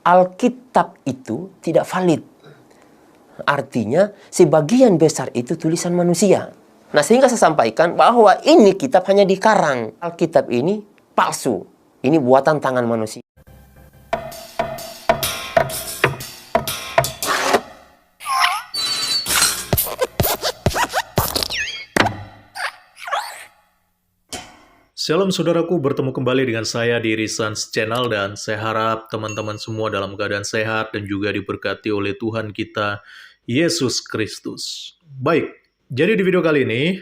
Alkitab itu tidak valid. Artinya sebagian besar itu tulisan manusia. Nah, sehingga saya sampaikan bahwa ini kitab hanya dikarang. Alkitab ini palsu. Ini buatan tangan manusia. Shalom saudaraku, bertemu kembali dengan saya di Risans Channel dan saya harap teman-teman semua dalam keadaan sehat dan juga diberkati oleh Tuhan kita, Yesus Kristus. Baik, jadi di video kali ini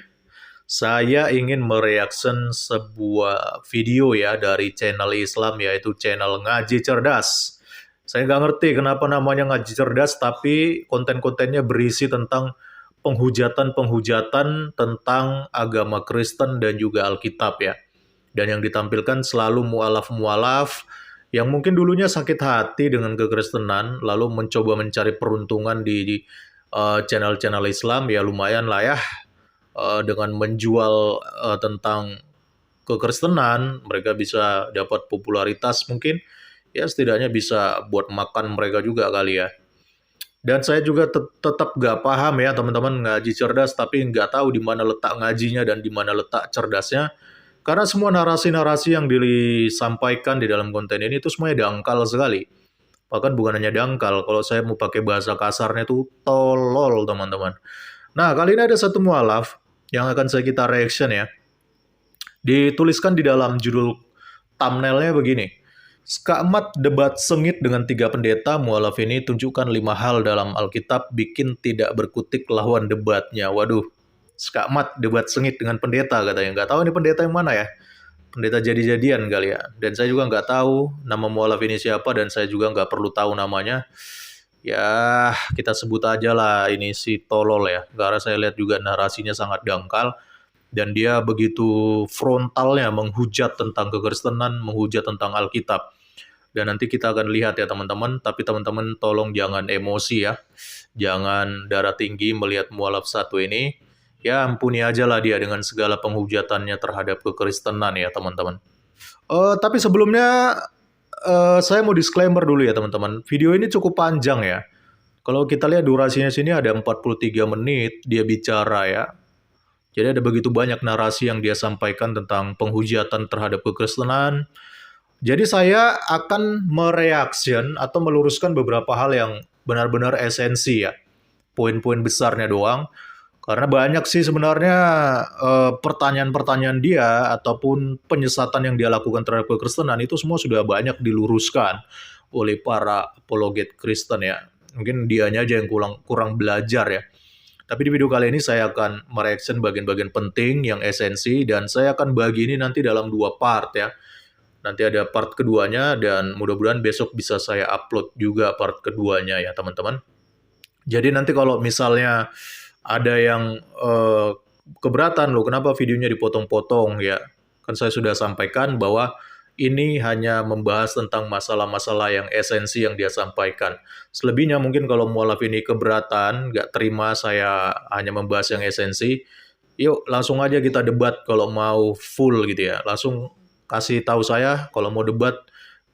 saya ingin mereaction sebuah video ya dari channel Islam, yaitu channel Ngaji Cerdas. Saya nggak ngerti kenapa namanya Ngaji Cerdas, tapi konten-kontennya berisi tentang penghujatan-penghujatan tentang agama Kristen dan juga Alkitab ya. Dan yang ditampilkan selalu mualaf-mualaf yang mungkin dulunya sakit hati dengan kekristenan, lalu mencoba mencari peruntungan di channel-channel Islam, ya lumayan lah ya, dengan menjual tentang kekristenan, mereka bisa dapat popularitas mungkin, ya setidaknya bisa buat makan mereka juga kali ya. Dan saya juga tetap nggak paham ya teman-teman ngaji cerdas, tapi nggak tahu di mana letak ngajinya dan di mana letak cerdasnya. Karena semua narasi-narasi yang disampaikan di dalam konten ini itu semuanya dangkal sekali. Bahkan bukan hanya dangkal, kalau saya mau pakai bahasa kasarnya itu tolol teman-teman. Nah, kali ini ada satu mualaf yang akan kita reaction ya. Dituliskan di dalam judul thumbnailnya begini. Skakmat debat sengit dengan 3 pendeta, mualaf ini tunjukkan 5 hal dalam Alkitab bikin tidak berkutik lawan debatnya. Waduh. Skakmat debat sengit dengan pendeta katanya. Nggak tahu ini pendeta yang mana ya. Pendeta jadi-jadian kali ya. Dan saya juga nggak tahu nama mualaf ini siapa dan saya juga nggak perlu tahu namanya. Ya kita sebut aja lah ini si tolol ya. Karena saya lihat juga narasinya sangat dangkal. Dan dia begitu frontalnya menghujat tentang kekristenan, menghujat tentang Alkitab. Dan nanti kita akan lihat ya teman-teman. Tapi teman-teman tolong jangan emosi ya. Jangan darah tinggi melihat mualaf satu ini. Ya ampuni aja lah dia dengan segala penghujatannya terhadap kekristenan ya teman-teman. Tapi sebelumnya saya mau disclaimer dulu ya teman-teman. Video ini cukup panjang ya. Kalau kita lihat durasinya sini ada 43 menit dia bicara ya. Jadi ada begitu banyak narasi yang dia sampaikan tentang penghujatan terhadap kekristenan. Jadi saya akan mereaction atau meluruskan beberapa hal yang benar-benar esensi ya. Poin-poin besarnya doang. Karena banyak sih sebenarnya pertanyaan-pertanyaan dia ataupun penyesatan yang dia lakukan terhadap kekristenan itu semua sudah banyak diluruskan oleh para apologet Kristen ya. Mungkin dianya aja yang kurang belajar ya. Tapi di video kali ini saya akan mereaction bagian-bagian penting yang esensi dan saya akan bagi ini nanti dalam 2 part ya. Nanti ada part keduanya dan mudah-mudahan besok bisa saya upload juga part keduanya ya teman-teman. Jadi nanti kalau misalnya ada yang keberatan loh, kenapa videonya dipotong-potong ya. Kan saya sudah sampaikan bahwa ini hanya membahas tentang masalah-masalah yang esensi yang dia sampaikan. Selebihnya mungkin kalau mualaf ini keberatan, nggak terima saya hanya membahas yang esensi, yuk langsung aja kita debat kalau mau full gitu ya. Langsung kasih tahu saya kalau mau debat,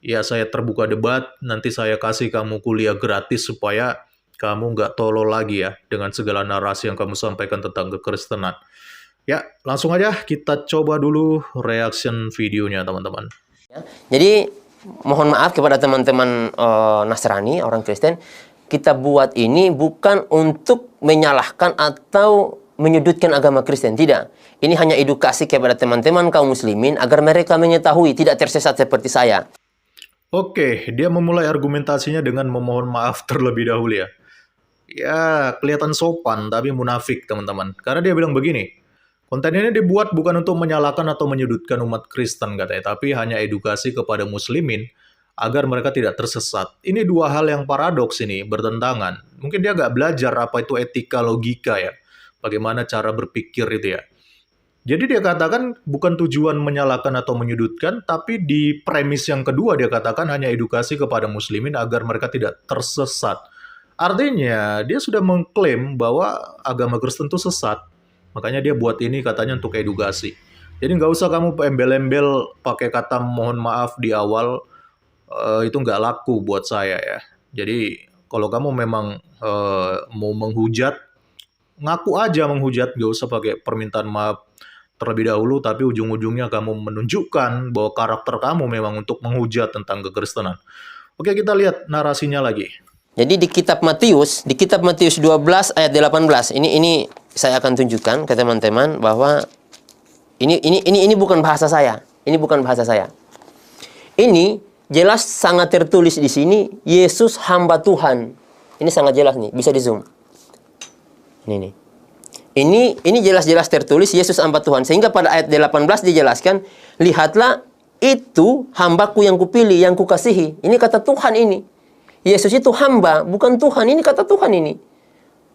ya saya terbuka debat, nanti saya kasih kamu kuliah gratis supaya kamu nggak tolol lagi ya dengan segala narasi yang kamu sampaikan tentang kekristenan. Ya, langsung aja kita coba dulu reaction videonya teman-teman. Jadi mohon maaf kepada teman-teman Nasrani, orang Kristen, kita buat ini bukan untuk menyalahkan atau menyudutkan agama Kristen, tidak. Ini hanya edukasi kepada teman-teman kaum muslimin agar mereka mengetahui, tidak tersesat seperti saya. Oke, dia memulai argumentasinya dengan memohon maaf terlebih dahulu ya. Ya, kelihatan sopan tapi munafik teman-teman. Karena dia bilang begini, konten ini dibuat bukan untuk menyalahkan atau menyudutkan umat Kristen katanya, tapi hanya edukasi kepada muslimin agar mereka tidak tersesat. Ini 2 hal yang paradoks ini, bertentangan. Mungkin dia nggak belajar apa itu etika logika ya, bagaimana cara berpikir itu ya. Jadi dia katakan bukan tujuan menyalahkan atau menyudutkan, tapi di premis yang kedua dia katakan hanya edukasi kepada muslimin agar mereka tidak tersesat. Artinya, dia sudah mengklaim bahwa agama Kristen itu sesat. Makanya dia buat ini katanya untuk edukasi. Jadi nggak usah kamu embel-embel pakai kata mohon maaf di awal. itu nggak laku buat saya ya. Jadi kalau kamu memang mau menghujat, ngaku aja menghujat, gak usah pakai permintaan maaf terlebih dahulu, tapi ujung-ujungnya kamu menunjukkan bahwa karakter kamu memang untuk menghujat tentang kekristenan. Oke, kita lihat narasinya lagi. Jadi di kitab Matius 12 ayat 18, ini saya akan tunjukkan ke teman-teman bahwa ini bukan bahasa saya. Ini bukan bahasa saya. Ini jelas sangat tertulis di sini, Yesus hamba Tuhan. Ini sangat jelas nih, bisa di zoom. Ini nih. Ini jelas-jelas tertulis Yesus hamba Tuhan. Sehingga pada ayat 18 dijelaskan, lihatlah itu hambaku yang kupilih, yang kukasihi. Ini kata Tuhan ini. Yesus itu hamba, bukan Tuhan. Ini kata Tuhan ini.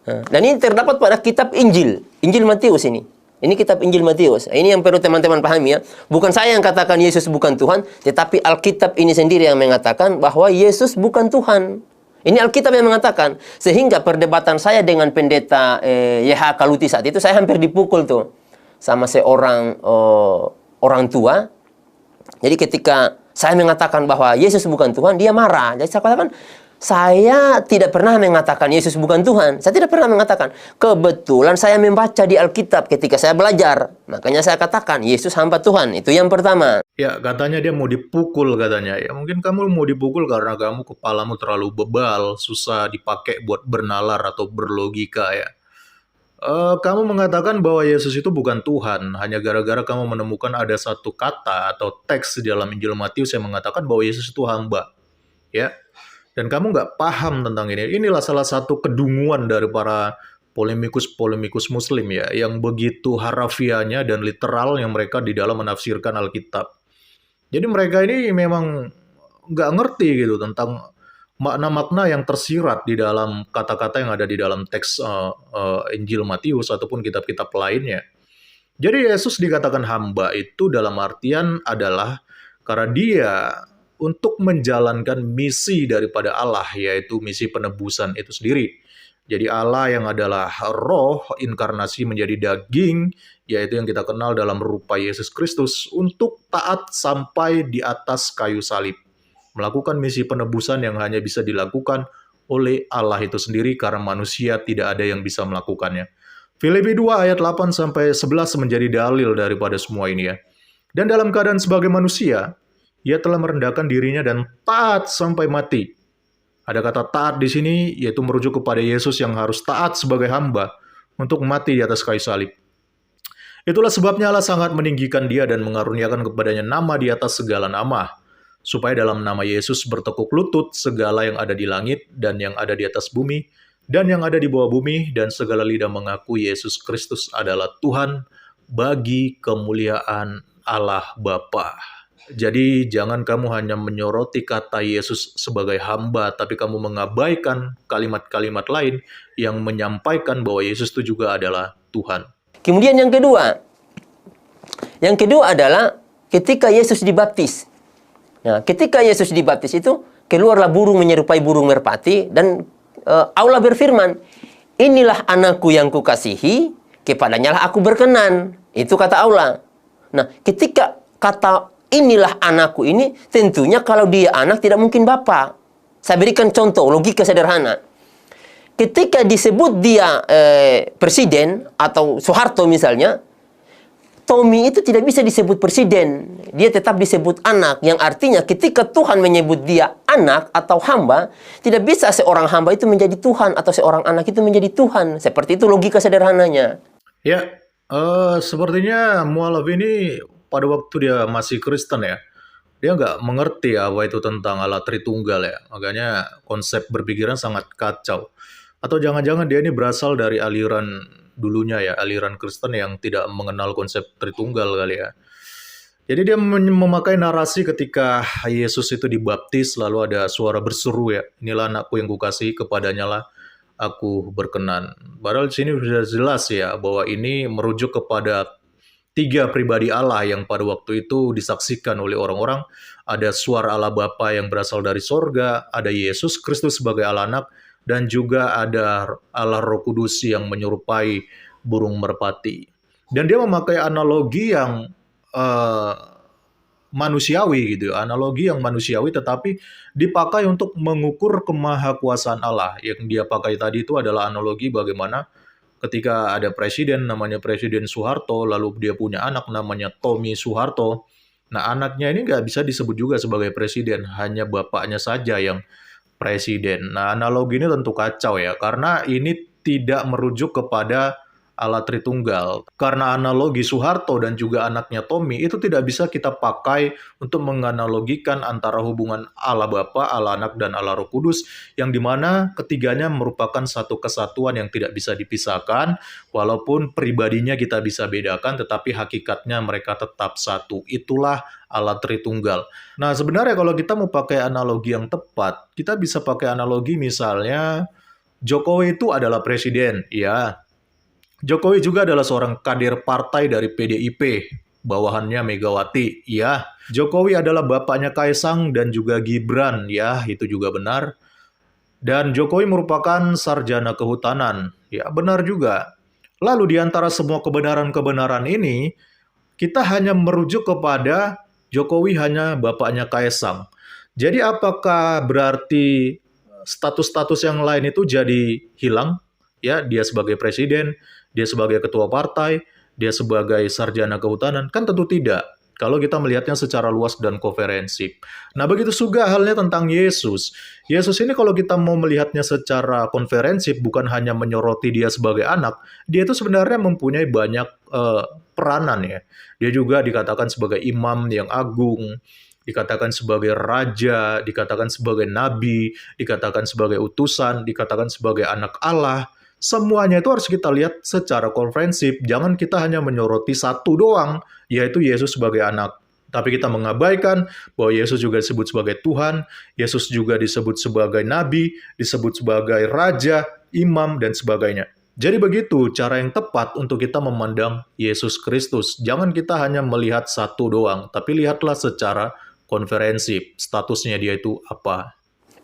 Dan ini terdapat pada kitab Injil. Injil Matius ini. Ini kitab Injil Matius. Ini yang perlu teman-teman pahami ya. Bukan saya yang katakan Yesus bukan Tuhan, tetapi Alkitab ini sendiri yang mengatakan bahwa Yesus bukan Tuhan. Ini Alkitab yang mengatakan. Sehingga perdebatan saya dengan pendeta YH Kaluti saat itu, saya hampir dipukul tuh sama seorang orang tua. Jadi ketika saya mengatakan bahwa Yesus bukan Tuhan, dia marah. Jadi saya katakan, saya tidak pernah mengatakan Yesus bukan Tuhan. Saya tidak pernah mengatakan. Kebetulan saya membaca di Alkitab ketika saya belajar. Makanya saya katakan, Yesus hamba Tuhan. Itu yang pertama. Ya, katanya dia mau dipukul katanya. Ya, mungkin kamu mau dipukul karena kamu kepalamu terlalu bebal, susah dipakai buat bernalar atau berlogika ya. Kamu mengatakan bahwa Yesus itu bukan Tuhan, hanya gara-gara kamu menemukan ada satu kata atau teks di dalam Injil Matius yang mengatakan bahwa Yesus itu hamba. Ya, dan kamu nggak paham tentang ini. Inilah salah satu kedunguan dari para polemikus-polemikus Muslim ya, yang begitu harafiahnya dan literal yang mereka di dalam menafsirkan Alkitab. Jadi mereka ini memang nggak ngerti gitu tentang makna-makna yang tersirat di dalam kata-kata yang ada di dalam teks Injil Matius ataupun kitab-kitab lainnya. Jadi Yesus dikatakan hamba itu dalam artian adalah karena dia untuk menjalankan misi daripada Allah, yaitu misi penebusan itu sendiri. Jadi Allah yang adalah roh, inkarnasi menjadi daging, yaitu yang kita kenal dalam rupa Yesus Kristus, untuk taat sampai di atas kayu salib. Melakukan misi penebusan yang hanya bisa dilakukan oleh Allah itu sendiri karena manusia tidak ada yang bisa melakukannya. Filipi 2 ayat 8-11 menjadi dalil daripada semua ini ya. Dan dalam keadaan sebagai manusia, ia telah merendahkan dirinya dan taat sampai mati. Ada kata taat di sini, yaitu merujuk kepada Yesus yang harus taat sebagai hamba untuk mati di atas kayu salib. Itulah sebabnya Allah sangat meninggikan dia dan mengaruniakan kepadanya nama di atas segala nama, supaya dalam nama Yesus bertekuk lutut segala yang ada di langit dan yang ada di atas bumi dan yang ada di bawah bumi, dan segala lidah mengaku Yesus Kristus adalah Tuhan bagi kemuliaan Allah Bapa. Jadi jangan kamu hanya menyoroti kata Yesus sebagai hamba, tapi kamu mengabaikan kalimat-kalimat lain yang menyampaikan bahwa Yesus itu juga adalah Tuhan. Kemudian yang kedua adalah ketika Yesus dibaptis. Nah, ketika Yesus dibaptis itu, keluarlah burung menyerupai burung merpati, dan Allah berfirman, inilah anakku yang kukasihi, kepadanya lah aku berkenan. Itu kata Allah. Nah, ketika kata inilah anakku ini, tentunya kalau dia anak tidak mungkin bapak. Saya berikan contoh, logika sederhana. Ketika disebut dia presiden atau Soeharto misalnya, Tommy itu tidak bisa disebut presiden. Dia tetap disebut anak. Yang artinya ketika Tuhan menyebut dia anak atau hamba, tidak bisa seorang hamba itu menjadi Tuhan atau seorang anak itu menjadi Tuhan. Seperti itu logika sederhananya. Ya, sepertinya mualaf ini pada waktu dia masih Kristen ya, dia nggak mengerti apa itu tentang Allah Tritunggal ya. Makanya konsep berpikiran sangat kacau. Atau jangan-jangan dia ini berasal dari aliran dulunya ya, aliran Kristen yang tidak mengenal konsep Tritunggal kali ya. Jadi dia memakai narasi ketika Yesus itu dibaptis, lalu ada suara berseru ya, inilah anakku yang kukasihi, kepadanya lah aku berkenan. Padahal di sini sudah jelas ya bahwa ini merujuk kepada tiga pribadi Allah yang pada waktu itu disaksikan oleh orang-orang. Ada suara Allah Bapa yang berasal dari sorga, ada Yesus Kristus sebagai Allah Anak, dan juga ada Allah Roh Kudus yang menyerupai burung merpati. Dan dia memakai analogi yang manusiawi gitu, analogi yang manusiawi tetapi dipakai untuk mengukur kemahakuasaan Allah. Yang dia pakai tadi itu adalah analogi bagaimana ketika ada presiden namanya Presiden Soeharto, lalu dia punya anak namanya Tommy Soeharto. Nah, anaknya ini nggak bisa disebut juga sebagai presiden, hanya bapaknya saja yang presiden. Nah, analogi ini tentu kacau ya, karena ini tidak merujuk kepada Allah Tritunggal. Karena analogi Soeharto dan juga anaknya Tommy itu tidak bisa kita pakai untuk menganalogikan antara hubungan Allah Bapa, Allah Anak, dan Allah Roh Kudus, yang dimana ketiganya merupakan satu kesatuan yang tidak bisa dipisahkan, walaupun pribadinya kita bisa bedakan, tetapi hakikatnya mereka tetap satu. Itulah Allah Tritunggal. Nah, sebenarnya kalau kita mau pakai analogi yang tepat, kita bisa pakai analogi misalnya Jokowi itu adalah presiden, ya. Jokowi juga adalah seorang kader partai dari PDIP, bawahannya Megawati, ya. Jokowi adalah bapaknya Kaisang dan juga Gibran, ya, itu juga benar. Dan Jokowi merupakan sarjana kehutanan, ya, benar juga. Lalu di antara semua kebenaran-kebenaran ini, kita hanya merujuk kepada Jokowi hanya bapaknya Kaisang. Jadi apakah berarti status-status yang lain itu jadi hilang? Ya, dia sebagai presiden, dia sebagai ketua partai, dia sebagai sarjana kehutanan, kan tentu tidak. Kalau kita melihatnya secara luas dan komprehensif. Nah, begitu juga halnya tentang Yesus. Yesus ini kalau kita mau melihatnya secara komprehensif, bukan hanya menyoroti dia sebagai anak, dia itu sebenarnya mempunyai banyak peranan ya. Dia juga dikatakan sebagai imam yang agung, dikatakan sebagai raja, dikatakan sebagai nabi, dikatakan sebagai utusan, dikatakan sebagai anak Allah. Semuanya itu harus kita lihat secara komprehensif. Jangan kita hanya menyoroti satu doang, yaitu Yesus sebagai anak. Tapi kita mengabaikan bahwa Yesus juga disebut sebagai Tuhan, Yesus juga disebut sebagai nabi, disebut sebagai raja, imam, dan sebagainya. Jadi begitu cara yang tepat untuk kita memandang Yesus Kristus. Jangan kita hanya melihat satu doang, tapi lihatlah secara komprehensif. Statusnya dia itu apa.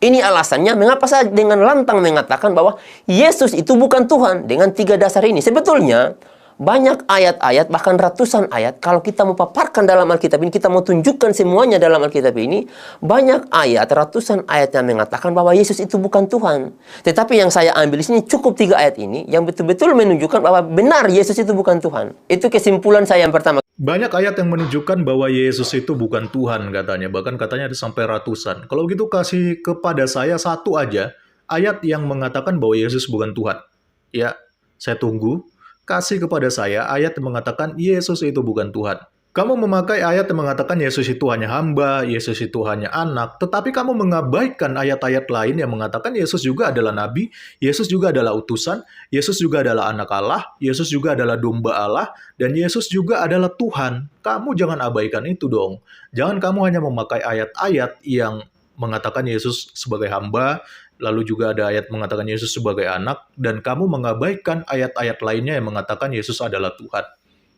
Ini alasannya mengapa saya dengan lantang mengatakan bahwa Yesus itu bukan Tuhan dengan 3 dasar ini. Sebetulnya banyak ayat-ayat, bahkan ratusan ayat, kalau kita mau paparkan dalam Alkitab ini, kita mau tunjukkan semuanya dalam Alkitab ini, banyak ayat, ratusan ayat yang mengatakan bahwa Yesus itu bukan Tuhan. Tetapi yang saya ambil di sini cukup 3 ayat ini yang betul-betul menunjukkan bahwa benar Yesus itu bukan Tuhan. Itu kesimpulan saya yang pertama. Banyak ayat yang menunjukkan bahwa Yesus itu bukan Tuhan katanya. Bahkan katanya ada sampai ratusan. Kalau gitu kasih kepada saya satu aja ayat yang mengatakan bahwa Yesus bukan Tuhan. Ya, saya tunggu. Kasih kepada saya ayat yang mengatakan Yesus itu bukan Tuhan. Kamu memakai ayat yang mengatakan Yesus itu hanya hamba, Yesus itu hanya anak, tetapi kamu mengabaikan ayat-ayat lain yang mengatakan Yesus juga adalah nabi, Yesus juga adalah utusan, Yesus juga adalah anak Allah, Yesus juga adalah domba Allah, dan Yesus juga adalah Tuhan. Kamu jangan abaikan itu dong. Jangan kamu hanya memakai ayat-ayat yang mengatakan Yesus sebagai hamba, lalu juga ada ayat mengatakan Yesus sebagai anak, dan kamu mengabaikan ayat-ayat lainnya yang mengatakan Yesus adalah Tuhan.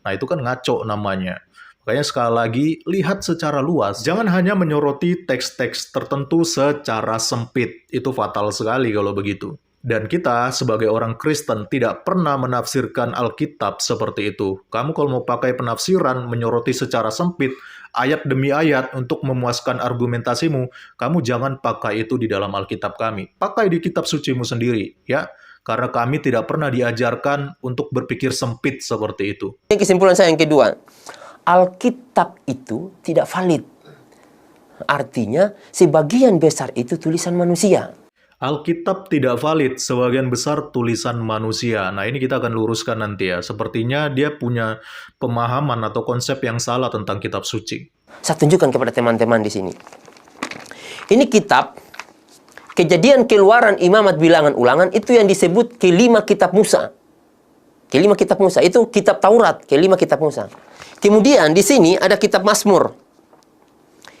Nah, itu kan ngaco namanya. Makanya sekali lagi, lihat secara luas. Jangan hanya menyoroti teks-teks tertentu secara sempit. Itu fatal sekali kalau begitu. Dan kita sebagai orang Kristen tidak pernah menafsirkan Alkitab seperti itu. Kamu kalau mau pakai penafsiran, menyoroti secara sempit, ayat demi ayat untuk memuaskan argumentasimu, kamu jangan pakai itu di dalam Alkitab kami. Pakai di kitab sucimu sendiri, ya. Karena kami tidak pernah diajarkan untuk berpikir sempit seperti itu. Kesimpulan saya yang kedua. Alkitab itu tidak valid. Artinya, sebagian besar itu tulisan manusia. Alkitab tidak valid, sebagian besar tulisan manusia. Nah, ini kita akan luruskan nanti ya. Sepertinya dia punya pemahaman atau konsep yang salah tentang kitab suci. Saya tunjukkan kepada teman-teman di sini. Ini kitab Kejadian, Keluaran, Imamat, Bilangan, Ulangan, itu yang disebut kelima kitab Musa. Kelima kitab Musa, itu kitab Taurat, kelima kitab Musa. Kemudian di sini ada kitab Mazmur.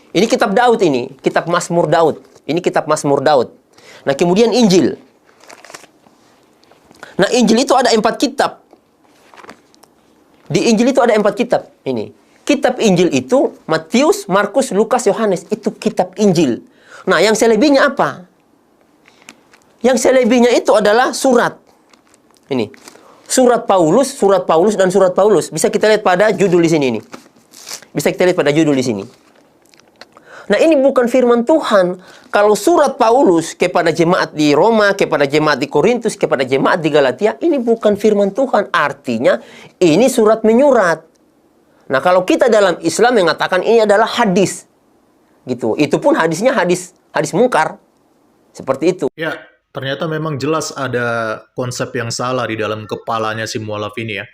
Ini kitab Daud ini, kitab Mazmur Daud. Ini kitab Mazmur Daud. Nah, kemudian Injil. Nah, Injil itu ada 4 kitab. Di Injil itu ada 4 kitab. Ini. Kitab Injil itu Matius, Markus, Lukas, Yohanes. Itu kitab Injil. Nah, yang selebihnya apa? Yang selebihnya itu adalah surat. Ini. Surat Paulus, dan surat Paulus. Bisa kita lihat pada judul di sini ini. Bisa kita lihat pada judul di sini. Nah, ini bukan firman Tuhan. Kalau surat Paulus kepada jemaat di Roma, kepada jemaat di Korintus, kepada jemaat di Galatia, ini bukan firman Tuhan. Artinya, ini surat menyurat. Nah, kalau kita dalam Islam mengatakan ini adalah hadis. Gitu. Itu pun hadisnya hadis mungkar. Seperti itu. Ya, ternyata memang jelas ada konsep yang salah di dalam kepalanya si mualaf ini ya.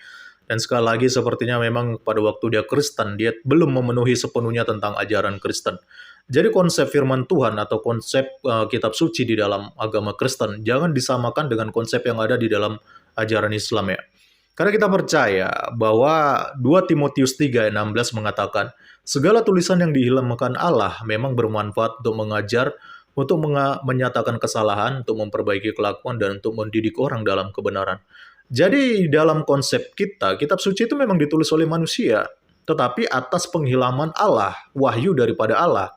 Dan sekali lagi sepertinya memang pada waktu dia Kristen, dia belum memenuhi sepenuhnya tentang ajaran Kristen. Jadi konsep firman Tuhan atau konsep kitab suci di dalam agama Kristen, jangan disamakan dengan konsep yang ada di dalam ajaran Islam ya. Karena kita percaya bahwa 2 Timotius 3:16 mengatakan, segala tulisan yang dihilangkan Allah memang bermanfaat untuk mengajar, untuk menyatakan kesalahan, untuk memperbaiki kelakuan, dan untuk mendidik orang dalam kebenaran. Jadi dalam konsep kita, kitab suci itu memang ditulis oleh manusia, tetapi atas penghilman Allah, wahyu daripada Allah.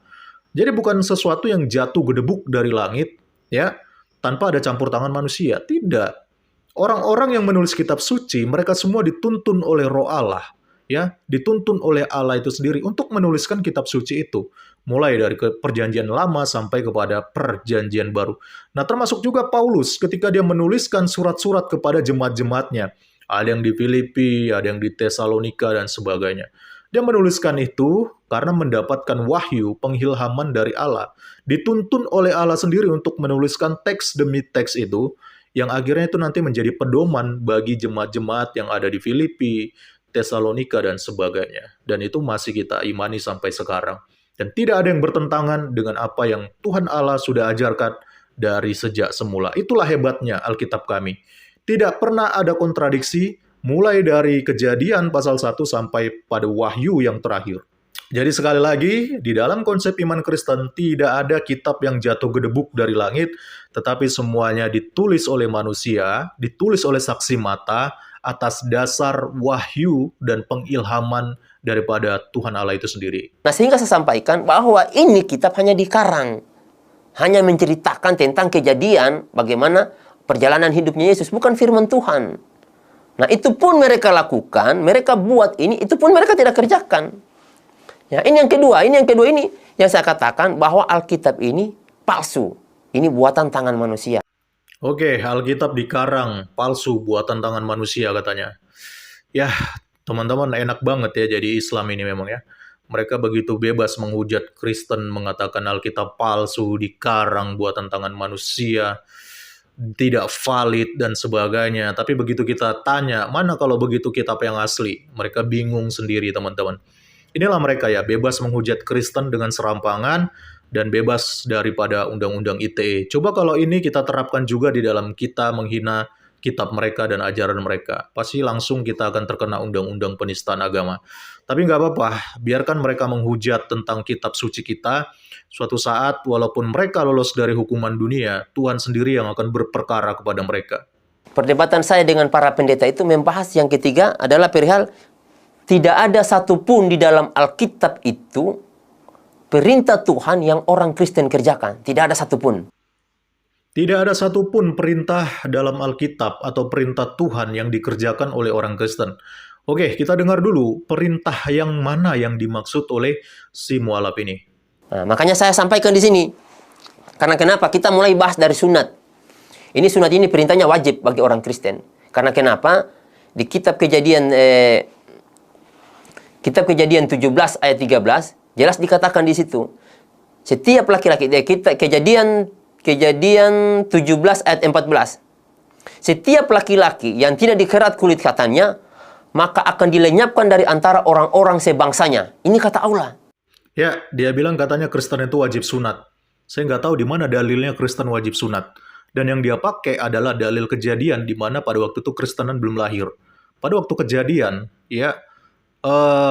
Jadi bukan sesuatu yang jatuh gedebuk dari langit, ya, tanpa ada campur tangan manusia. Tidak. Orang-orang yang menulis kitab suci, mereka semua dituntun oleh Roh Allah, ya, dituntun oleh Allah itu sendiri untuk menuliskan kitab suci itu. Mulai dari perjanjian lama sampai kepada perjanjian baru. Nah, termasuk juga Paulus ketika dia menuliskan surat-surat kepada jemaat-jemaatnya. Ada yang di Filipi, ada yang di Tesalonika, dan sebagainya. Dia menuliskan itu karena mendapatkan wahyu, pengilhaman dari Allah. Dituntun oleh Allah sendiri untuk menuliskan teks demi teks itu, yang akhirnya itu nanti menjadi pedoman bagi jemaat-jemaat yang ada di Filipi, Tesalonika, dan sebagainya. Dan itu masih kita imani sampai sekarang. Dan tidak ada yang bertentangan dengan apa yang Tuhan Allah sudah ajarkan dari sejak semula. Itulah hebatnya Alkitab kami. Tidak pernah ada kontradiksi, mulai dari Kejadian pasal 1 sampai pada Wahyu yang terakhir. Jadi sekali lagi, di dalam konsep iman Kristen tidak ada kitab yang jatuh gedebuk dari langit, tetapi semuanya ditulis oleh manusia, ditulis oleh saksi mata, atas dasar wahyu dan pengilhaman daripada Tuhan Allah itu sendiri. Nah, sehingga saya sampaikan bahwa ini kitab hanya dikarang. Hanya menceritakan tentang kejadian bagaimana perjalanan hidupnya Yesus, bukan firman Tuhan. Nah, itu pun mereka lakukan, mereka buat ini, itu pun mereka tidak kerjakan. Ya, ini yang kedua ini yang saya katakan bahwa Alkitab ini palsu. Ini buatan tangan manusia. Oke, Alkitab dikarang, palsu, buatan tangan manusia katanya. Ya, teman-teman enak banget ya jadi Islam ini memang ya. Mereka begitu bebas menghujat Kristen, mengatakan Alkitab palsu, dikarang, buatan tangan manusia, tidak valid, dan sebagainya. Tapi begitu kita tanya, mana kalau begitu kitab yang asli? Mereka bingung sendiri, teman-teman. Inilah mereka ya, bebas menghujat Kristen dengan serampangan, dan bebas daripada undang-undang ITE. Coba kalau ini kita terapkan juga di dalam kita menghina kitab mereka dan ajaran mereka. Pasti langsung kita akan terkena undang-undang penistaan agama. Tapi nggak apa-apa, biarkan mereka menghujat tentang kitab suci kita. Suatu saat, walaupun mereka lolos dari hukuman dunia, Tuhan sendiri yang akan berperkara kepada mereka. Perdebatan saya dengan para pendeta itu membahas yang ketiga adalah perihal tidak ada satupun di dalam Alkitab itu perintah Tuhan yang orang Kristen kerjakan. Tidak ada satupun. Tidak ada satupun perintah dalam Alkitab atau perintah Tuhan yang dikerjakan oleh orang Kristen. Oke, kita dengar dulu perintah yang mana yang dimaksud oleh si mualaf ini. Nah, makanya saya sampaikan di sini. Karena kenapa? Kita mulai bahas dari sunat. Ini sunat ini perintahnya wajib bagi orang Kristen. Karena kenapa? Di kitab Kejadian 17 ayat 13 jelas dikatakan di situ. Setiap laki-laki, Kejadian 17 ayat 14. Setiap laki-laki yang tidak dikerat kulit katanya, maka akan dilenyapkan dari antara orang-orang sebangsanya. Ini kata Allah. Ya, dia bilang katanya Kristen itu wajib sunat. Saya nggak tahu di mana dalilnya Kristen wajib sunat. Dan yang dia pakai adalah dalil Kejadian, di mana pada waktu itu Kristenan belum lahir. Pada waktu Kejadian, ya,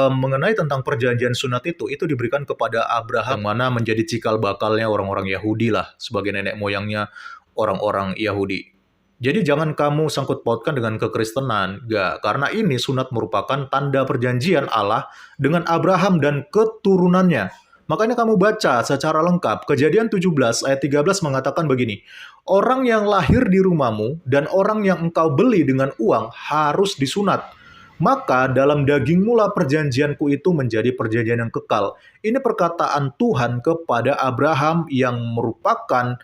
mengenai tentang perjanjian sunat itu diberikan kepada Abraham, mana menjadi cikal bakalnya orang-orang Yahudi lah, sebagai nenek moyangnya orang-orang Yahudi. Jadi jangan kamu sangkut pautkan dengan kekristenan, enggak, karena ini sunat merupakan tanda perjanjian Allah dengan Abraham dan keturunannya. Makanya kamu baca secara lengkap, Kejadian 17 ayat 13 mengatakan begini, orang yang lahir di rumahmu dan orang yang engkau beli dengan uang harus disunat. Maka dalam dagingmu lah perjanjianku itu menjadi perjanjian yang kekal. Ini perkataan Tuhan kepada Abraham yang merupakan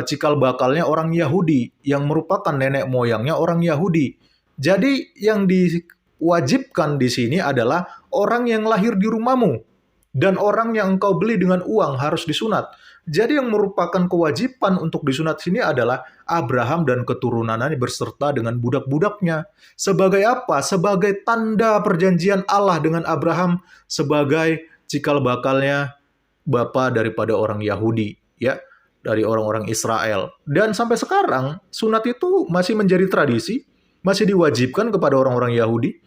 cikal bakalnya orang Yahudi, yang merupakan nenek moyangnya orang Yahudi. Jadi yang diwajibkan di sini adalah orang yang lahir di rumahmu dan orang yang engkau beli dengan uang harus disunat. Jadi yang merupakan kewajiban untuk disunat sini adalah Abraham dan keturunannya berserta dengan budak-budaknya. Sebagai apa? Sebagai tanda perjanjian Allah dengan Abraham sebagai cikal bakalnya bapa daripada orang Yahudi, ya, dari orang-orang Israel. Dan sampai sekarang sunat itu masih menjadi tradisi, masih diwajibkan kepada orang-orang Yahudi.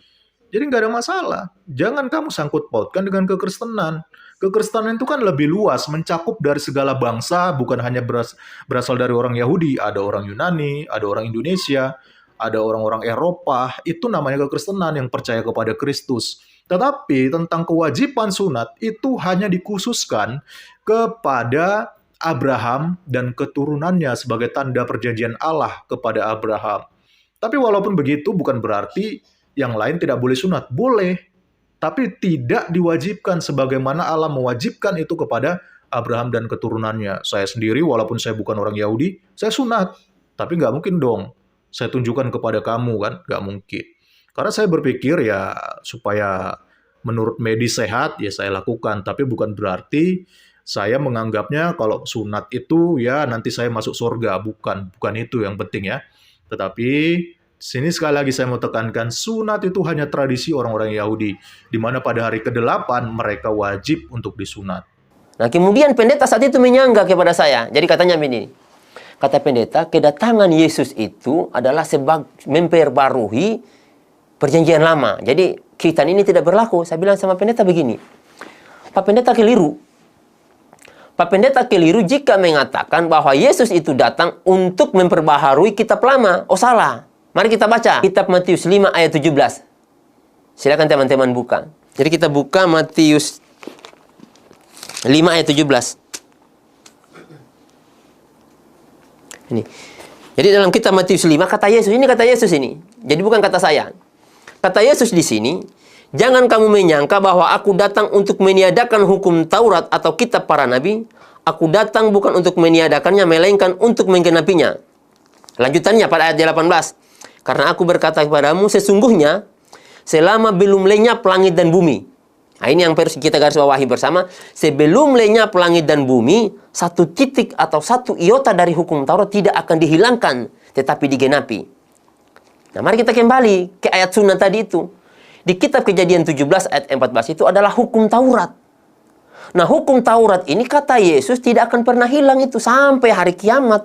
Jadi nggak ada masalah. Jangan kamu sangkut pautkan dengan kekristenan. Kekristenan itu kan lebih luas, mencakup dari segala bangsa, bukan hanya berasal dari orang Yahudi. Ada orang Yunani, ada orang Indonesia, ada orang-orang Eropa. Itu namanya kekristenan yang percaya kepada Kristus. Tetapi tentang kewajiban sunat itu hanya dikhususkan kepada Abraham dan keturunannya sebagai tanda perjanjian Allah kepada Abraham. Tapi walaupun begitu bukan berarti yang lain tidak boleh sunat. Boleh, tapi tidak diwajibkan sebagaimana Allah mewajibkan itu kepada Abraham dan keturunannya. Saya sendiri walaupun saya bukan orang Yahudi, saya sunat. Tapi nggak mungkin dong saya tunjukkan kepada kamu, kan? Nggak mungkin. Karena saya berpikir ya supaya menurut medis sehat ya saya lakukan. Tapi bukan berarti saya menganggapnya kalau sunat itu ya nanti saya masuk surga. Bukan itu yang penting ya. Tetapi sini sekali lagi saya mau tekankan, sunat itu hanya tradisi orang-orang Yahudi, di mana pada hari ke-8 mereka wajib untuk disunat. Nah, kemudian pendeta saat itu menyangga kepada saya. Jadi katanya begini, kata pendeta, kedatangan Yesus itu adalah memperbarui perjanjian lama. Jadi khitan ini tidak berlaku. Saya bilang sama pendeta begini, Pak Pendeta keliru. Pak Pendeta keliru jika mengatakan bahwa Yesus itu datang untuk memperbaharui kitab lama. Oh, salah. Mari kita baca kitab Matius 5 ayat 17. Silakan teman-teman buka. Jadi kita buka Matius 5 ayat 17. Ini. Jadi dalam kitab Matius 5 kata Yesus, ini kata Yesus ini. Jadi bukan kata saya. Kata Yesus di sini, jangan kamu menyangka bahwa aku datang untuk meniadakan hukum Taurat atau kitab para nabi. Aku datang bukan untuk meniadakannya, melainkan untuk menggenapinya. Lanjutannya pada ayat 18. Karena aku berkata kepadamu, sesungguhnya selama belum lenyap langit dan bumi. Nah, ini yang harus kita garis bawahi bersama. Sebelum lenyap langit dan bumi, satu titik atau satu iota dari hukum Taurat tidak akan dihilangkan, tetapi digenapi. Nah, mari kita kembali ke ayat sunat tadi itu. Di kitab Kejadian 17 ayat 14 itu adalah hukum Taurat. Nah, hukum Taurat ini kata Yesus tidak akan pernah hilang itu sampai hari kiamat.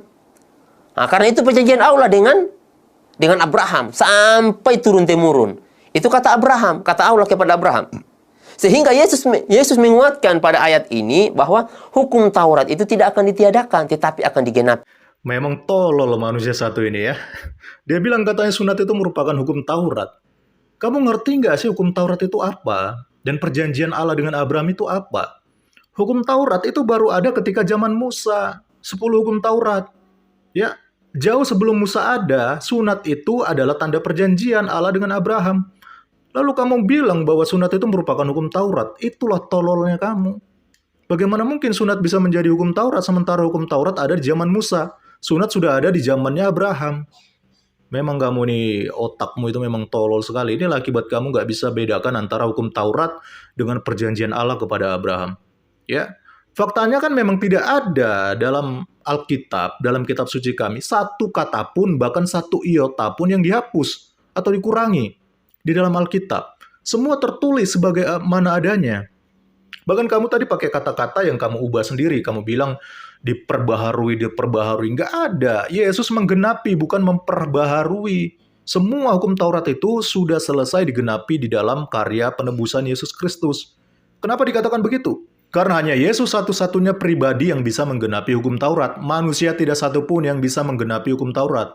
Nah, karena itu perjanjian Allah dengan Abraham sampai turun-temurun. Itu kata Abraham, kata Allah kepada Abraham. Sehingga Yesus menguatkan pada ayat ini bahwa hukum Taurat itu tidak akan ditiadakan, tetapi akan digenapi. Memang tolol manusia satu ini ya. Dia bilang katanya sunat itu merupakan hukum Taurat. Kamu ngerti nggak sih hukum Taurat itu apa? Dan perjanjian Allah dengan Abraham itu apa? Hukum Taurat itu baru ada ketika zaman Musa. 10 hukum Taurat. Ya, jauh sebelum Musa ada, sunat itu adalah tanda perjanjian Allah dengan Abraham. Lalu kamu bilang bahwa sunat itu merupakan hukum Taurat. Itulah tololnya kamu. Bagaimana mungkin sunat bisa menjadi hukum Taurat sementara hukum Taurat ada di zaman Musa? Sunat sudah ada di zamannya Abraham. Memang kamu nih, otakmu itu memang tolol sekali. Inilah akibat kamu nggak bisa bedakan antara hukum Taurat dengan perjanjian Allah kepada Abraham. Ya, faktanya kan memang tidak ada dalam Alkitab, dalam kitab suci kami, satu kata pun, bahkan satu iota pun yang dihapus atau dikurangi di dalam Alkitab. Semua tertulis sebagai mana adanya. Bahkan kamu tadi pakai kata-kata yang kamu ubah sendiri. Kamu bilang diperbaharui. Nggak ada. Yesus menggenapi, bukan memperbaharui. Semua hukum Taurat itu sudah selesai digenapi di dalam karya penebusan Yesus Kristus. Kenapa dikatakan begitu? Karena hanya Yesus satu-satunya pribadi yang bisa menggenapi hukum Taurat. Manusia tidak satu pun yang bisa menggenapi hukum Taurat.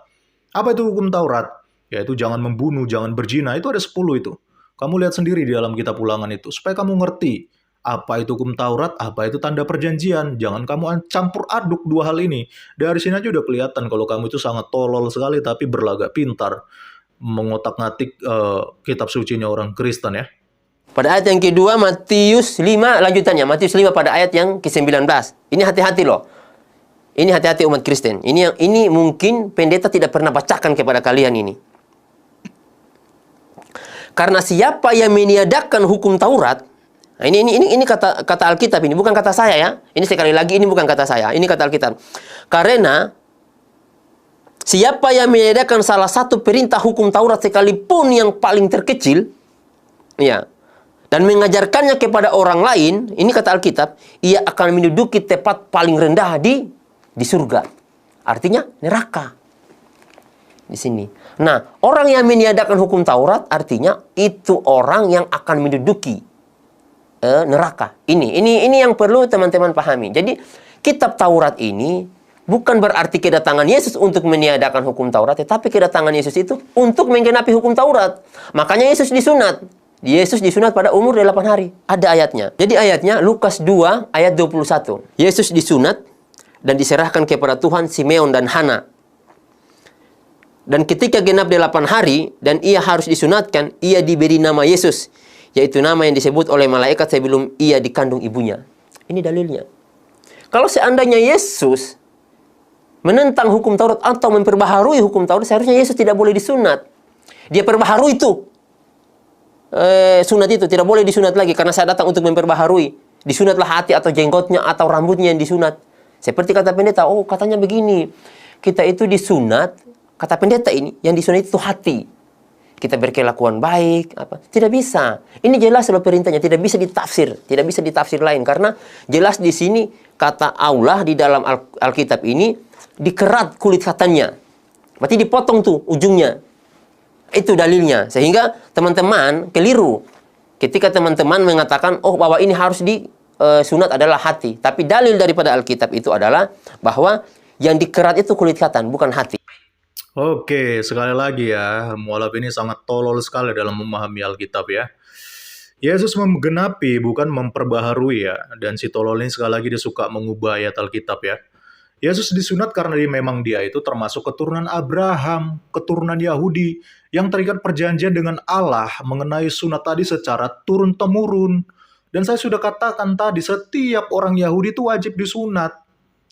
Apa itu hukum Taurat? Yaitu jangan membunuh, jangan berzina. Itu ada 10 itu. Kamu lihat sendiri di dalam kitab Ulangan itu. Supaya kamu ngerti apa itu hukum Taurat, apa itu tanda perjanjian. Jangan kamu campur aduk dua hal ini. Dari sini aja udah kelihatan kalau kamu itu sangat tolol sekali tapi berlagak pintar. mengotak-ngatik kitab sucinya orang Kristen ya. Pada ayat yang kedua, Matius 5 lanjutannya. Matius 5 pada ayat yang ke-19. Ini hati-hati loh. Ini hati-hati umat Kristen. Ini mungkin pendeta tidak pernah bacakan kepada kalian ini. Karena siapa yang meniadakan hukum Taurat, nah ini kata Alkitab ini, bukan kata saya ya. Ini sekali lagi ini bukan kata saya, ini kata Alkitab. Karena siapa yang meniadakan salah satu perintah hukum Taurat sekalipun yang paling terkecil, ya, dan mengajarkannya kepada orang lain, ini kata Alkitab, ia akan menduduki tempat paling rendah di surga. Artinya neraka. Di sini. Nah, orang yang meniadakan hukum Taurat artinya itu orang yang akan menduduki neraka. Ini yang perlu teman-teman pahami. Jadi, kitab Taurat ini bukan berarti kedatangan Yesus untuk meniadakan hukum Taurat, tetapi kedatangan Yesus itu untuk menggenapi hukum Taurat. Makanya Yesus disunat. Yesus disunat pada umur 8 hari. Ada ayatnya. Jadi ayatnya Lukas 2 ayat 21. Yesus disunat dan diserahkan kepada Tuhan Simeon dan Hana. Dan ketika genap 8 hari dan ia harus disunatkan, ia diberi nama Yesus, yaitu nama yang disebut oleh malaikat sebelum ia dikandung ibunya. Ini dalilnya. Kalau seandainya Yesus menentang hukum Taurat atau memperbaharui hukum Taurat, seharusnya Yesus tidak boleh disunat. Dia perbaharui itu. Sunat itu tidak boleh disunat lagi karena saya datang untuk memperbaharui. Disunatlah hati atau jenggotnya atau rambutnya yang disunat. Seperti kata pendeta, oh katanya begini, kita itu disunat, kata pendeta ini, yang disunat itu hati. Kita berkelakuan baik, apa? Tidak bisa. Ini jelas loh perintahnya, tidak bisa ditafsir, tidak bisa ditafsir lain karena jelas di sini kata Allah di dalam Alkitab ini dikerat kulit katanya. Berarti dipotong tuh ujungnya. Itu dalilnya. Sehingga teman-teman keliru ketika teman-teman mengatakan, oh bahwa ini harus disunat adalah hati. Tapi dalil daripada Alkitab itu adalah bahwa yang dikerat itu kulit katan, bukan hati. Oke, sekali lagi ya, mualaf ini sangat tolol sekali dalam memahami Alkitab ya. Yesus menggenapi, bukan memperbaharui ya. Dan si tolol ini sekali lagi dia suka mengubah ayat Alkitab ya. Yesus disunat karena memang dia itu termasuk keturunan Abraham, keturunan Yahudi, yang terikat perjanjian dengan Allah mengenai sunat tadi secara turun-temurun. Dan saya sudah katakan tadi, setiap orang Yahudi itu wajib disunat.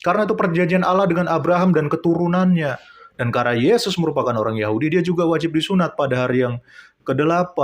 Karena itu perjanjian Allah dengan Abraham dan keturunannya. Dan karena Yesus merupakan orang Yahudi, dia juga wajib disunat pada hari yang ke-8.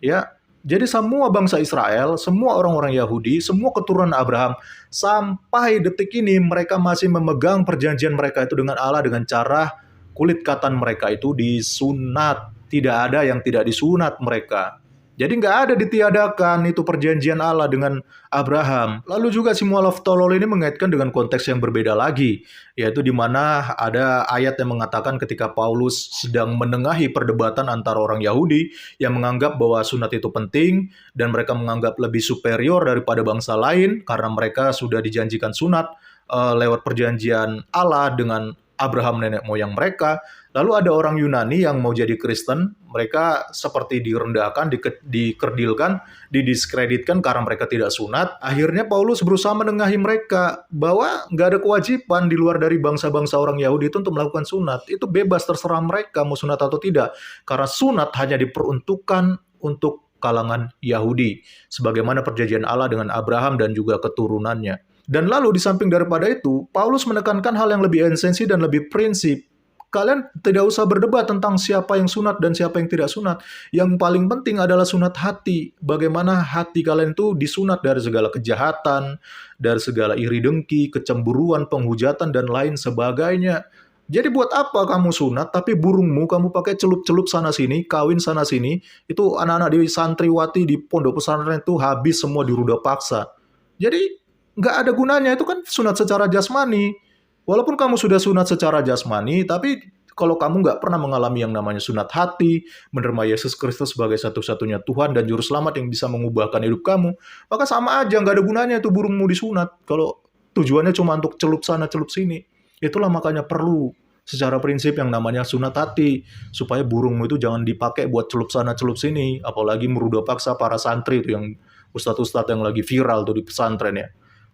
Ya. Jadi semua bangsa Israel, semua orang-orang Yahudi, semua keturunan Abraham, sampai detik ini mereka masih memegang perjanjian mereka itu dengan Allah dengan cara kulit katan mereka itu disunat. Tidak ada yang tidak disunat mereka. Jadi nggak ada ditiadakan itu perjanjian Allah dengan Abraham. Lalu juga si mualaf tolol ini mengaitkan dengan konteks yang berbeda lagi, yaitu di mana ada ayat yang mengatakan ketika Paulus sedang menengahi perdebatan antara orang Yahudi yang menganggap bahwa sunat itu penting dan mereka menganggap lebih superior daripada bangsa lain karena mereka sudah dijanjikan sunat lewat perjanjian Allah dengan Abraham nenek moyang mereka. Lalu ada orang Yunani yang mau jadi Kristen, mereka seperti direndahkan, dikerdilkan, didiskreditkan karena mereka tidak sunat. Akhirnya Paulus berusaha menengahi mereka bahwa nggak ada kewajiban di luar dari bangsa-bangsa orang Yahudi itu untuk melakukan sunat. Itu bebas, terserah mereka mau sunat atau tidak. Karena sunat hanya diperuntukkan untuk kalangan Yahudi, sebagaimana perjanjian Allah dengan Abraham dan juga keturunannya. Dan lalu di samping daripada itu, Paulus menekankan hal yang lebih esensi dan lebih prinsip. Kalian tidak usah berdebat tentang siapa yang sunat dan siapa yang tidak sunat. Yang paling penting adalah sunat hati. Bagaimana hati kalian itu disunat dari segala kejahatan, dari segala iri dengki, kecemburuan, penghujatan, dan lain sebagainya. Jadi buat apa kamu sunat, tapi burungmu kamu pakai celup-celup sana-sini, kawin sana-sini, itu anak-anak di santriwati di pondok pesantren itu habis semua di ruda paksa. Jadi nggak ada gunanya, itu kan sunat secara jasmani. Walaupun kamu sudah sunat secara jasmani, tapi kalau kamu nggak pernah mengalami yang namanya sunat hati, menerima Yesus Kristus sebagai satu-satunya Tuhan dan Juru Selamat yang bisa mengubahkan hidup kamu, maka sama aja, nggak ada gunanya itu burungmu disunat. Kalau tujuannya cuma untuk celup sana, celup sini. Itulah makanya perlu secara prinsip yang namanya sunat hati, supaya burungmu itu jangan dipakai buat celup sana, celup sini. Apalagi meruda paksa para santri itu yang ustadz-ustadz yang lagi viral tuh di pesantren ya.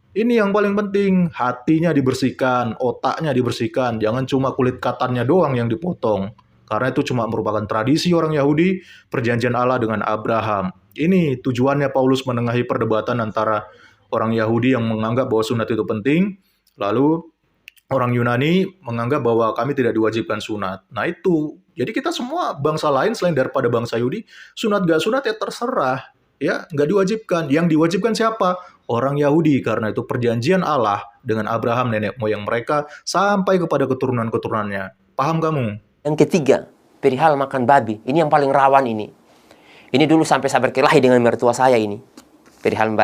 Ini yang paling penting, hatinya dibersihkan, otaknya dibersihkan. Jangan cuma kulit katannya doang yang dipotong. Karena itu cuma merupakan tradisi orang Yahudi, perjanjian Allah dengan Abraham. Ini tujuannya Paulus menengahi perdebatan antara orang Yahudi yang menganggap bahwa sunat itu penting, lalu orang Yunani menganggap bahwa kami tidak diwajibkan sunat. Nah itu, jadi kita semua bangsa lain selain daripada bangsa Yahudi, sunat gak sunat ya terserah. Ya, nggak diwajibkan. Yang diwajibkan siapa? Orang Yahudi, karena itu perjanjian Allah dengan Abraham, nenek moyang mereka, sampai kepada keturunan-keturunannya. Paham kamu? Yang ketiga, perihal makan babi. Ini yang paling rawan ini. Ini dulu sampai saya berkelahi dengan mertua saya ini. Perihal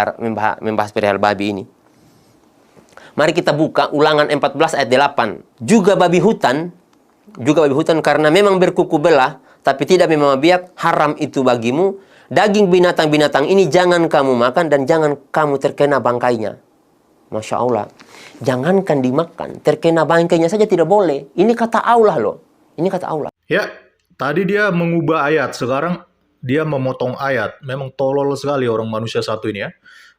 membahas perihal babi ini. Mari kita buka Ulangan 14 ayat 8. Juga babi hutan karena memang berkuku belah, tapi tidak membawa biak, haram itu bagimu. Daging binatang-binatang ini jangan kamu makan dan jangan kamu terkena bangkainya. Masya Allah. Jangankan dimakan, terkena bangkainya saja tidak boleh. Ini kata Allah loh. Ini kata Allah. Ya, tadi dia mengubah ayat, sekarang dia memotong ayat. Memang tolol sekali orang manusia satu ini ya.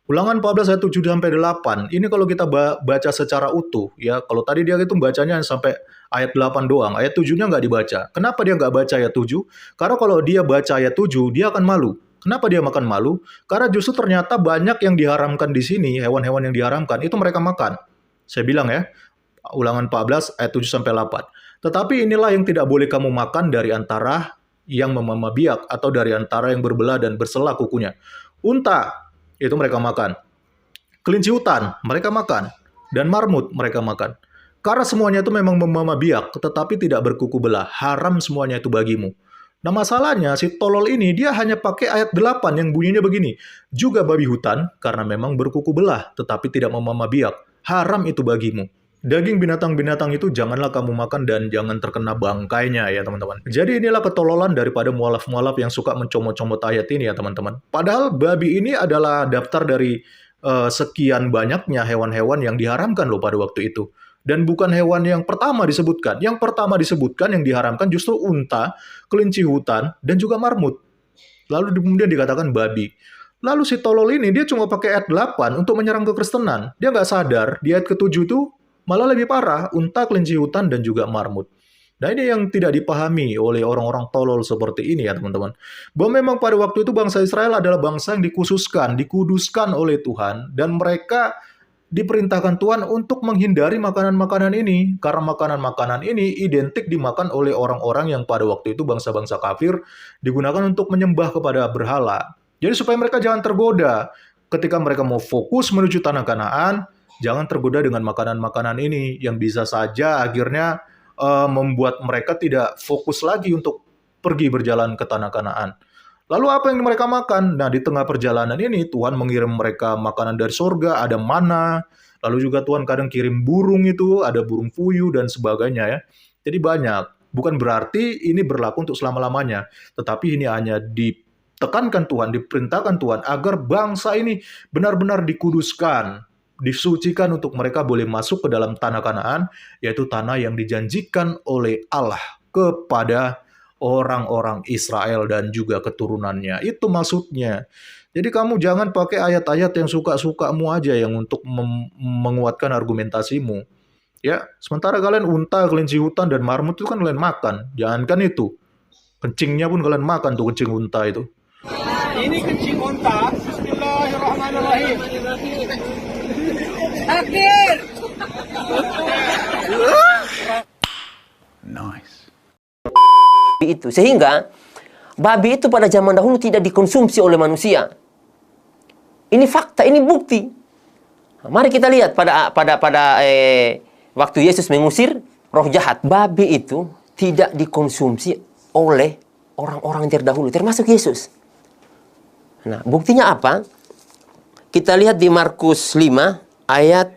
Ulangan 14 ayat 7 sampai 8. Ini kalau kita baca secara utuh ya. Kalau tadi dia itu bacanya sampai ayat 8 doang. Ayat 7-nya nggak dibaca. Kenapa dia nggak baca ayat 7? Karena kalau dia baca ayat 7, dia akan malu. Kenapa dia makan malu? Karena justru ternyata banyak yang diharamkan di sini, hewan-hewan yang diharamkan, itu mereka makan. Saya bilang ya, Ulangan 14 ayat 7 sampai 8. Tetapi inilah yang tidak boleh kamu makan dari antara yang memama biak atau dari antara yang berbelah dan bersela kukunya. Unta, itu mereka makan. Kelinci hutan, mereka makan. Dan marmut, mereka makan. Karena semuanya itu memang memama biak, tetapi tidak berkuku belah. Haram semuanya itu bagimu. Nah masalahnya, si tolol ini, dia hanya pakai ayat 8 yang bunyinya begini. Juga babi hutan, karena memang berkuku belah, tetapi tidak memama biak. Haram itu bagimu. Daging binatang-binatang itu janganlah kamu makan dan jangan terkena bangkainya ya teman-teman. Jadi inilah ketololan daripada mualaf-mualaf yang suka mencomot-comot ayat ini ya teman-teman. Padahal babi ini adalah daftar dari sekian banyaknya hewan-hewan yang diharamkan loh pada waktu itu. Dan bukan hewan yang pertama disebutkan. Yang pertama disebutkan yang diharamkan justru unta, kelinci hutan, dan juga marmut. Lalu kemudian dikatakan babi. Lalu si tolol ini dia cuma pakai ayat 8 untuk menyerang kekristenan. Dia nggak sadar di ayat ke-7 itu malah lebih parah, unta, kelinci hutan, dan juga marmut. Nah ini yang tidak dipahami oleh orang-orang tolol seperti ini ya teman-teman. Bahwa memang pada waktu itu bangsa Israel adalah bangsa yang dikhususkan, dikuduskan oleh Tuhan. Dan mereka diperintahkan Tuhan untuk menghindari makanan-makanan ini. Karena makanan-makanan ini identik dimakan oleh orang-orang yang pada waktu itu bangsa-bangsa kafir digunakan untuk menyembah kepada berhala. Jadi supaya mereka jangan tergoda ketika mereka mau fokus menuju tanah Kanaan, jangan tergoda dengan makanan-makanan ini yang bisa saja akhirnya membuat mereka tidak fokus lagi untuk pergi berjalan ke tanah Kanaan. Lalu apa yang mereka makan? Nah, di tengah perjalanan ini Tuhan mengirim mereka makanan dari surga, ada mana, lalu juga Tuhan kadang kirim burung itu, ada burung puyuh dan sebagainya ya. Jadi banyak. Bukan berarti ini berlaku untuk selama-lamanya, tetapi ini hanya ditekankan Tuhan, diperintahkan Tuhan agar bangsa ini benar-benar dikuduskan, disucikan untuk mereka boleh masuk ke dalam tanah Kanaan, yaitu tanah yang dijanjikan oleh Allah kepada orang-orang Israel dan juga keturunannya. Itu maksudnya. Jadi kamu jangan pakai ayat-ayat yang suka-sukamu aja yang untuk menguatkan argumentasimu. Ya, sementara kalian unta, kelinci hutan, dan marmut itu kan kalian makan. Jangankan itu. Kencingnya pun kalian makan tuh kencing unta itu. Ini kencing unta. Bismillahirrahmanirrahim. Sakit. Nice. Itu sehingga babi itu pada zaman dahulu tidak dikonsumsi oleh manusia. Ini fakta, ini bukti. Mari kita lihat pada waktu Yesus mengusir roh jahat, babi itu tidak dikonsumsi oleh orang-orang terdahulu, termasuk Yesus. Nah, buktinya apa? Kita lihat di Markus 5 ayat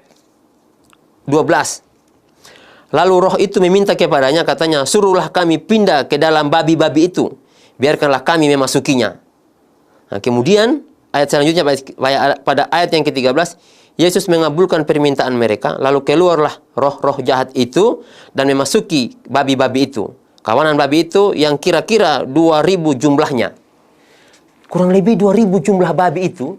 12. Lalu roh itu meminta kepadanya, katanya, suruhlah kami pindah ke dalam babi-babi itu. Biarkanlah kami memasukinya. Nah, kemudian ayat selanjutnya pada ayat yang ke-13, Yesus mengabulkan permintaan mereka, lalu keluarlah roh-roh jahat itu dan memasuki babi-babi itu. Kawanan babi itu yang kira-kira 2.000 jumlahnya. Kurang lebih 2.000 jumlah babi itu.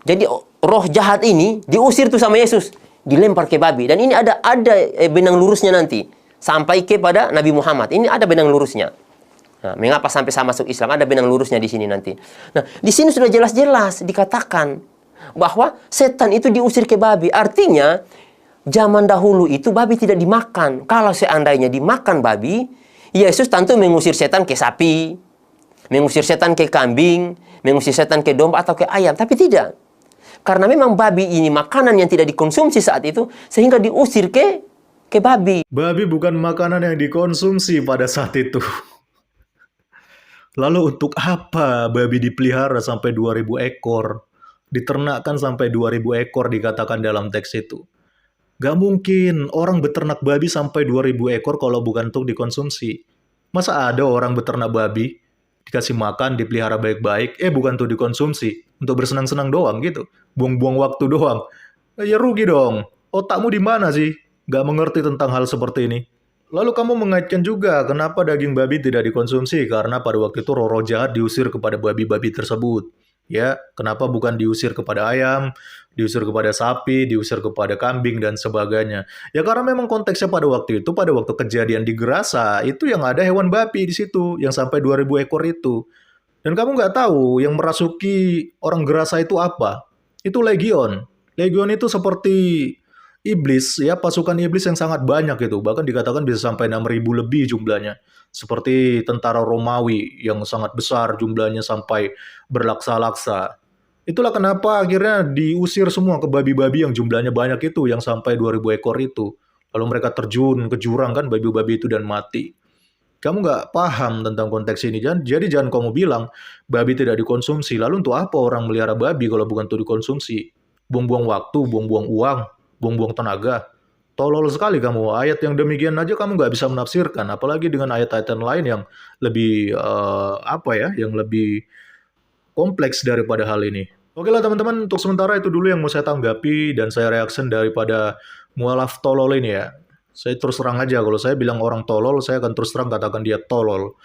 Jadi roh jahat ini diusir tuh sama Yesus, dilempar ke babi. Dan ini ada benang lurusnya nanti sampai kepada Nabi Muhammad. Ini ada benang lurusnya. Nah, mengapa sampai saya masuk Islam? Ada benang lurusnya di sini nanti. Nah, di sini sudah jelas-jelas dikatakan bahwa setan itu diusir ke babi. Artinya, zaman dahulu itu babi tidak dimakan. Kalau seandainya dimakan babi, Yesus tentu mengusir setan ke sapi, mengusir setan ke kambing, mengusir setan ke domba atau ke ayam. Tapi tidak. Karena memang babi ini makanan yang tidak dikonsumsi saat itu, sehingga diusir ke babi. Babi bukan makanan yang dikonsumsi pada saat itu. Lalu untuk apa babi dipelihara sampai 2000 ekor? Diternakkan sampai 2000 ekor dikatakan dalam teks itu. Gak mungkin orang beternak babi sampai 2000 ekor kalau bukan untuk dikonsumsi. Masa ada orang beternak babi, dikasih makan, dipelihara baik-baik, bukan untuk dikonsumsi, untuk bersenang-senang doang gitu. Buang-buang waktu doang. Ya rugi dong. Otakmu di mana sih? Gak mengerti tentang hal seperti ini. Lalu kamu mengaitkan juga kenapa daging babi tidak dikonsumsi, karena pada waktu itu roh-roh jahat diusir kepada babi-babi tersebut. Ya, kenapa bukan diusir kepada ayam, diusir kepada sapi, diusir kepada kambing, dan sebagainya. Ya karena memang konteksnya pada waktu itu, pada waktu kejadian di Gerasa, itu yang ada hewan babi di situ, yang sampai 2000 ekor itu. Dan kamu nggak tahu yang merasuki orang Gerasa itu apa? Itu legion. Legion itu seperti iblis, ya pasukan iblis yang sangat banyak itu. Bahkan dikatakan bisa sampai 6.000 lebih jumlahnya. Seperti tentara Romawi yang sangat besar jumlahnya sampai berlaksa-laksa. Itulah kenapa akhirnya diusir semua ke babi-babi yang jumlahnya banyak itu, yang sampai 2000 ekor itu. Lalu mereka terjun ke jurang kan, babi-babi itu, dan mati. Kamu nggak paham tentang konteks ini. Jadi jangan kamu bilang babi tidak dikonsumsi. Lalu untuk apa orang melihara babi kalau bukan untuk dikonsumsi? Buang-buang waktu, buang-buang uang, buang-buang tenaga. Tolol sekali kamu. Ayat yang demikian aja kamu nggak bisa menafsirkan. Apalagi dengan ayat-ayat yang lain yang lebih yang lebih kompleks daripada hal ini. Oke lah teman-teman, untuk sementara itu dulu yang mau saya tanggapi dan saya reaction daripada mualaf tolol ini ya. Saya terus terang aja, kalau saya bilang orang tolol, saya akan terus terang katakan dia tolol.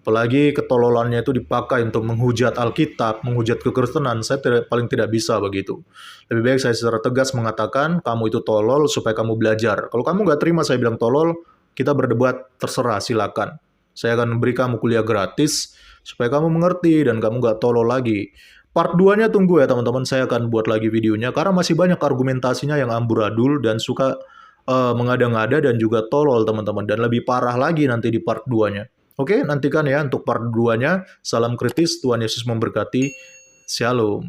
Apalagi ketololannya itu dipakai untuk menghujat Alkitab, menghujat kekristenan, saya paling tidak bisa begitu. Lebih baik saya secara tegas mengatakan, kamu itu tolol supaya kamu belajar. Kalau kamu nggak terima saya bilang tolol, kita berdebat, terserah, silakan. Saya akan beri kamu kuliah gratis, supaya kamu mengerti dan kamu nggak tolol lagi. Part 2-nya tunggu ya teman-teman, saya akan buat lagi videonya, karena masih banyak argumentasinya yang amburadul dan suka mengada-ngada dan juga tolol teman-teman. Dan lebih parah lagi nanti di part 2-nya. Oke, nantikan ya untuk part 2-nya. Salam kritis, Tuhan Yesus memberkati. Shalom.